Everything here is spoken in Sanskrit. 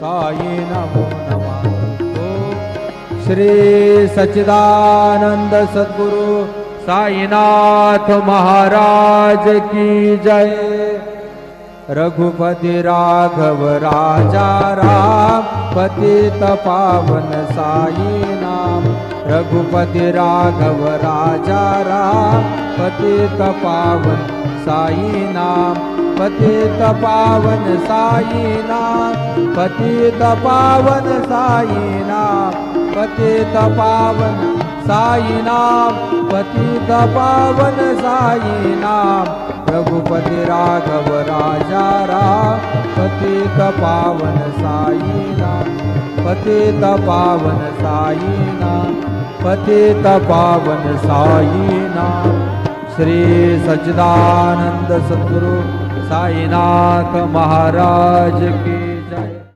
साई नमो नमः। श्री सच्चिदानंद सद्गुरु साईनाथ महाराज की जय। रघुपति राघव राजा राम पतित पावन साई नाम। रघुपति राघव राजा राम पतित पावन साई नाम। पतित पावन साई नाम। पतित पावन साई नाम। पतित पावन साई नाम। पतित पावन साई नाम। रघुपति राघव राजा राम पतित पावन साई नाम। पतित पावन साई नाम। पतित पावन साई नाम। श्री सच्चिदानंद सद्गुरु साईनाथ महाराज की